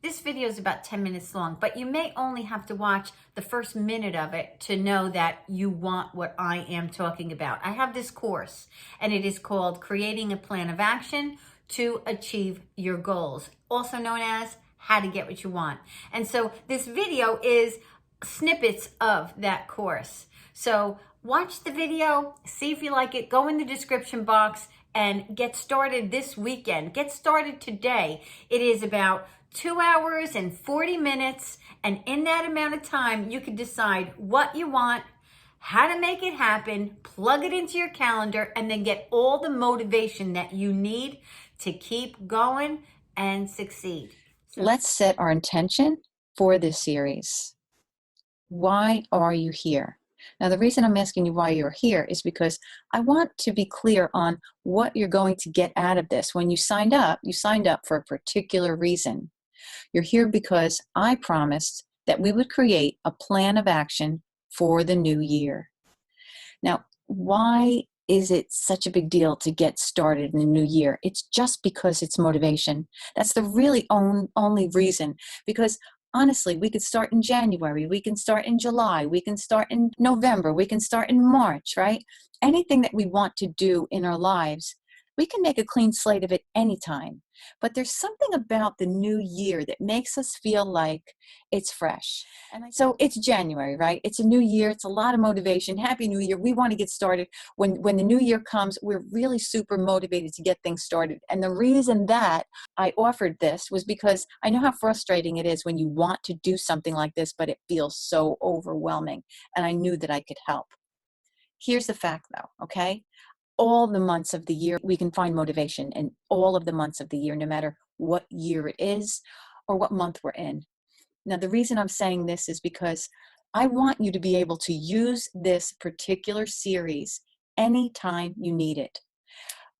This video is about 10 minutes long, but you may only have to watch the first minute of it to know that you want what I am talking about. I have this course, and it is called Creating a Plan of Action to Achieve Your Goals, also known as How to Get What You Want. And so this video is snippets of that course. So watch the video, see if you like it, go in the description box and get started this weekend. Get started today. It is about 2 hours and 40 minutes. And in that amount of time, you can decide what you want, how to make it happen, plug it into your calendar, and then get all the motivation that you need to keep going and succeed. Let's set our intention for this series. Why are you here? Now, the reason I'm asking you why you're here is because I want to be clear on what you're going to get out of this. When you signed up for a particular reason. You're here because I promised that we would create a plan of action for the new year. Now, why is it such a big deal to get started in the new year? It's just because it's motivation. That's the really only reason. Because honestly, we could start in January, we can start in July, we can start in November, we can start in March, right? Anything that we want to do in our lives, we can make a clean slate of it anytime. But there's something about the new year that makes us feel like it's fresh. And so it's January, right? It's a new year. It's a lot of motivation. Happy New Year. We want to get started. When the new year comes, we're really super motivated to get things started. And the reason that I offered this was because I know how frustrating it is when you want to do something like this, but it feels so overwhelming. And I knew that I could help. Here's the fact though, okay? All the months of the year, we can find motivation in all of the months of the year, no matter what year it is or what month we're in. Now, the reason I'm saying this is because I want you to be able to use this particular series anytime you need it.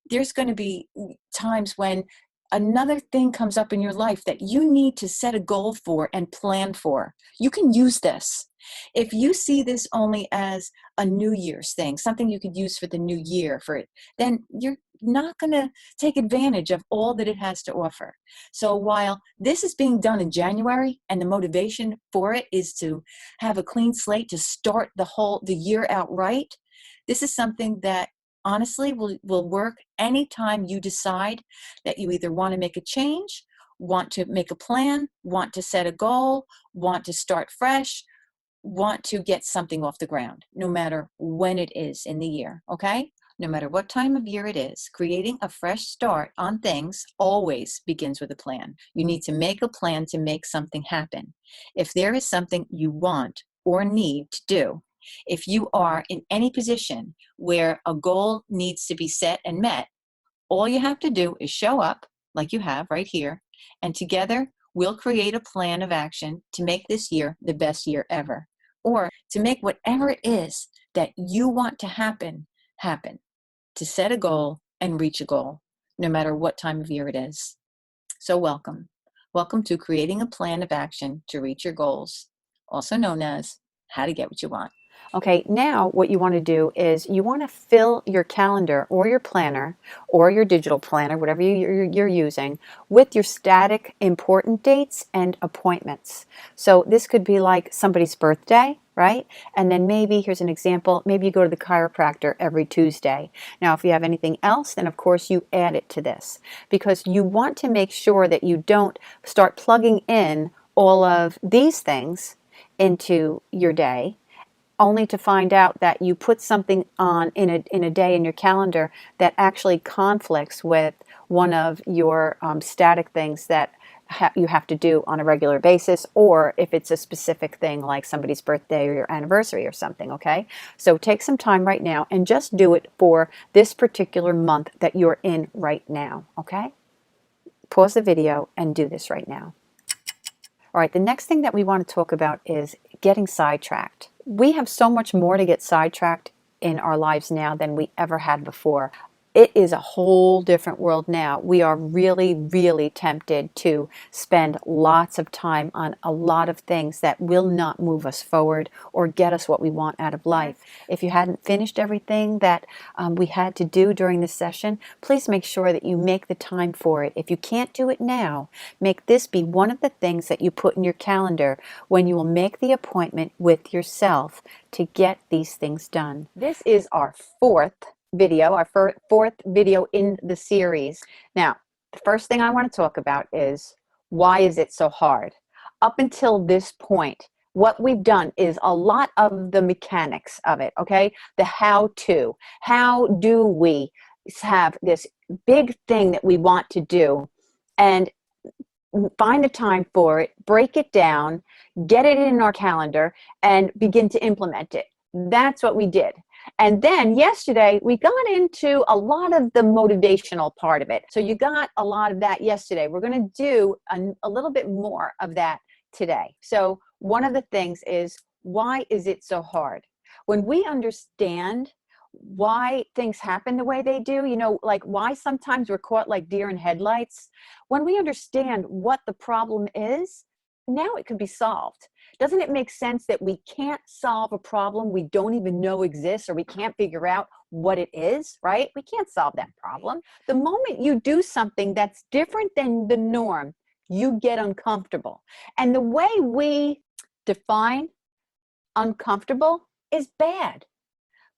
There's going to be times when another thing comes up in your life that you need to set a goal for and plan for. You can use this. If you see this only as a New Year's thing, something you could use for the new year for it, then you're not going to take advantage of all that it has to offer. So while this is being done in January and the motivation for it is to have a clean slate to start the year out right, this is something that honestly will work anytime you decide that you either want to make a change, want to make a plan, want to set a goal, want to start fresh, want to get something off the ground, no matter when it is in the year, okay? No matter what time of year it is, creating a fresh start on things always begins with a plan. You need to make a plan to make something happen. If there is something you want or need to do, if you are in any position where a goal needs to be set and met, all you have to do is show up like you have right here, and together we'll create a plan of action to make this year the best year ever, or to make whatever it is that you want to happen, to set a goal and reach a goal, no matter what time of year it is. So welcome. Welcome to Creating a Plan of Action to Reach Your Goals, also known as How to Get What You Want. Okay, now what you want to do is you want to fill your calendar or your planner or your digital planner, whatever you're using, with your static important dates and appointments. So this could be like somebody's birthday, right? And then maybe, here's an example, maybe you go to the chiropractor every Tuesday. Now, if you have anything else, then of course you add it to this, because you want to make sure that you don't start plugging in all of these things into your day, only to find out that you put something on in a day in your calendar that actually conflicts with one of your static things that you have to do on a regular basis, or if it's a specific thing like somebody's birthday or your anniversary or something, okay? So take some time right now and just do it for this particular month that you're in right now, okay? Pause the video and do this right now. All right, the next thing that we want to talk about is getting sidetracked. We have so much more to get sidetracked in our lives now than we ever had before. it is a whole different world now. We are really, really tempted to spend lots of time on a lot of things that will not move us forward or get us what we want out of life. If you hadn't finished everything that we had to do during this session, please make sure that you make the time for it. If you can't do it now, make this be one of the things that you put in your calendar when you will make the appointment with yourself to get these things done. This is our fourth video, our fourth video in the series. Now, the first thing I want to talk about is, why is it so hard? Up until this point, what we've done is a lot of the mechanics of it, okay? The how-to. How do we have this big thing that we want to do and find the time for it, break it down, get it in our calendar, and begin to implement it? That's what we did. And then yesterday, we got into a lot of the motivational part of it. So you got a lot of that yesterday. We're going to do a little bit more of that today. So one of the things is, why is it so hard? When we understand why things happen the way they do, you know, like why sometimes we're caught like deer in headlights, when we understand what the problem is, now it can be solved. Doesn't it make sense that we can't solve a problem we don't even know exists, or we can't figure out what it is, right? We can't solve that problem. The moment you do something that's different than the norm, you get uncomfortable. And the way we define uncomfortable is bad.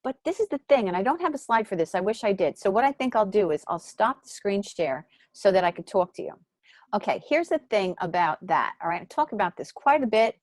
But this is the thing, and I don't have a slide for this. I wish I did. So what I think I'll do is I'll stop the screen share so that I can talk to you. Okay, here's the thing about that. All right, I talk about this quite a bit.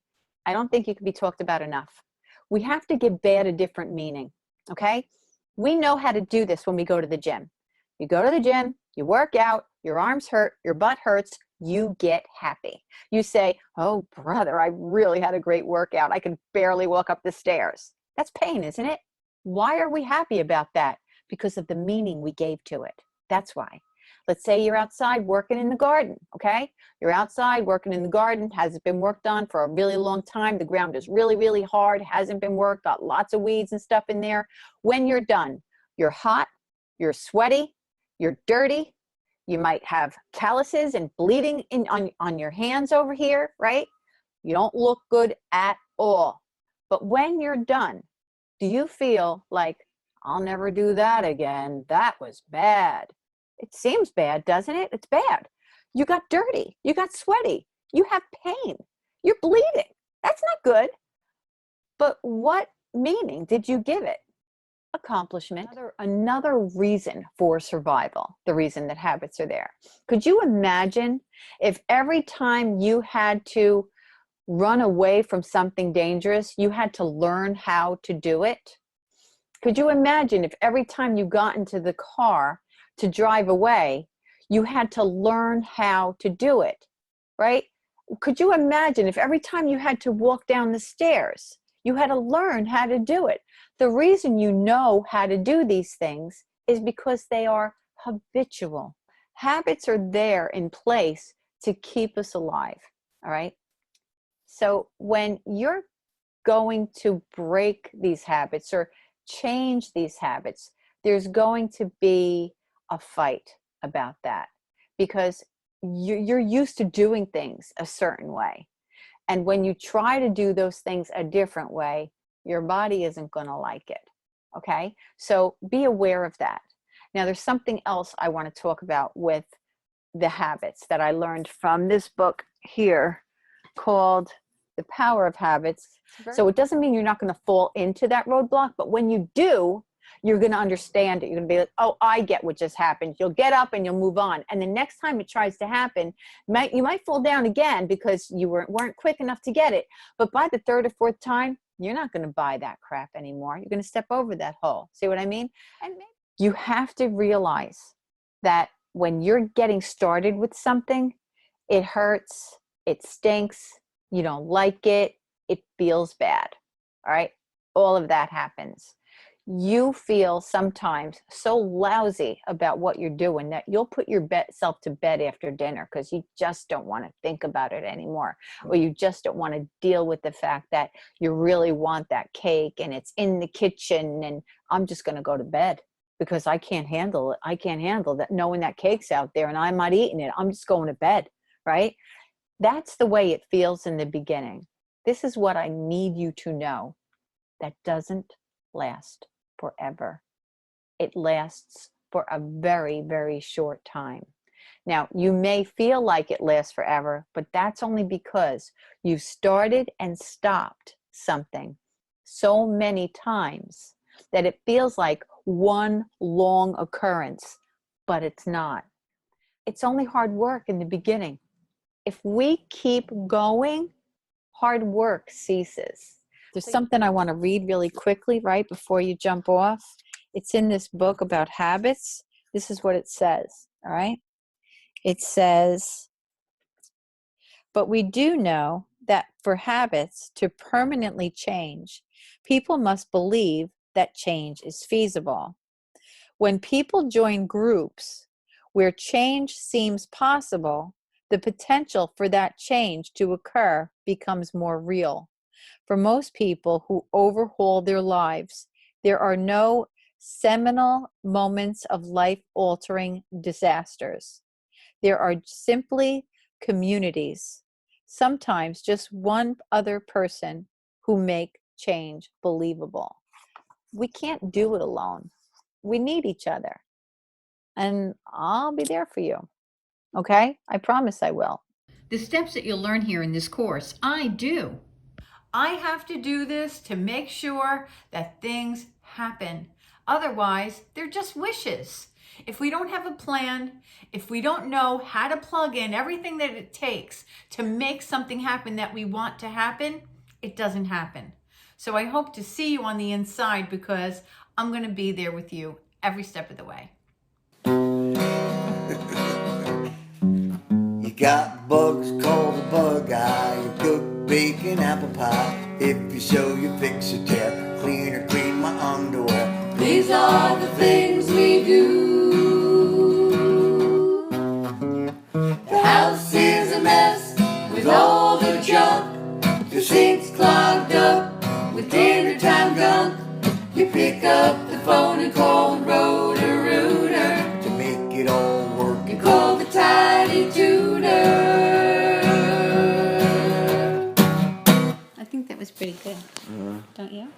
I don't think it can be talked about enough. We have to give bad a different meaning, okay? We know how to do this when we go to the gym. You go to the gym, you work out, your arms hurt, your butt hurts, you get happy. You say, oh, brother, I really had a great workout. I could barely walk up the stairs. That's pain, isn't it? Why are we happy about that? Because of the meaning we gave to it. That's why. Let's say you're outside working in the garden, okay? You're outside working in the garden, hasn't been worked on for a really long time. The ground is really, really hard, hasn't been worked, got lots of weeds and stuff in there. When you're done, you're hot, you're sweaty, you're dirty, you might have calluses and bleeding on your hands over here, right? You don't look good at all. But when you're done, do you feel like, I'll never do that again? That was bad. It seems bad, doesn't it? It's bad. You got dirty. You got sweaty. You have pain. You're bleeding. That's not good. But what meaning did you give it? Accomplishment. Another reason for survival, the reason that habits are there. Could you imagine if every time you had to run away from something dangerous, you had to learn how to do it? Could you imagine if every time you got into the car to drive away, you had to learn how to do it, right? Could you imagine if every time you had to walk down the stairs, you had to learn how to do it? The reason you know how to do these things is because they are habitual. Habits are there in place to keep us alive, all right? So when you're going to break these habits or change these habits, there's going to be a fight about that, because you're used to doing things a certain way. And when you try to do those things a different way, your body isn't going to like it. Okay? So be aware of that. Now, there's something else I want to talk about with the habits that I learned from this book here called The Power of Habits. So it doesn't mean you're not going to fall into that roadblock, but when you do, you're going to understand it. You're going to be like, oh, I get what just happened. You'll get up and you'll move on. And the next time it tries to happen, you might fall down again because you weren't quick enough to get it. But by the third or fourth time, you're not going to buy that crap anymore. You're going to step over that hole. See what I mean? And you have to realize that when you're getting started with something, it hurts, it stinks, you don't like it, it feels bad. All right? All of that happens. You feel sometimes so lousy about what you're doing that you'll put yourself to bed after dinner because you just don't want to think about it anymore, or you just don't want to deal with the fact that you really want that cake and it's in the kitchen and I'm just going to go to bed because I can't handle it. I can't handle that, knowing that cake's out there and I'm not eating it. I'm just going to bed, right? That's the way it feels in the beginning. This is what I need you to know. That doesn't last forever. It lasts for a very, very short time. Now, you may feel like it lasts forever, but that's only because you've started and stopped something so many times that it feels like one long occurrence, but it's not. It's only hard work in the beginning. If we keep going, hard work ceases. There's something I want to read really quickly right before you jump off. It's in this book about habits. This is what it says, all right? It says, but we do know that for habits to permanently change, people must believe that change is feasible. When people join groups where change seems possible, the potential for that change to occur becomes more real. For most people who overhaul their lives, there are no seminal moments of life-altering disasters. There are simply communities, sometimes just one other person, who make change believable. We can't do it alone. We need each other. And I'll be there for you. Okay? I promise I will. The steps that you'll learn here in this course, I do. I have to do this to make sure that things happen. Otherwise, they're just wishes. If we don't have a plan, if we don't know how to plug in everything that it takes to make something happen that we want to happen, it doesn't happen. So I hope to see you on the inside, because I'm going to be there with you every step of the way. You got bugs called a bug eye. You cook bacon, apple pie. If you sew, you fix or tear. Clean or clean my underwear. These are the things we do. The house is a mess with all the junk. The sink's clogged up with dinner time gunk. You pick up the phone and call Roto-Rooter to make it all work. You call the tiny tutor. I think that was pretty good, don't you?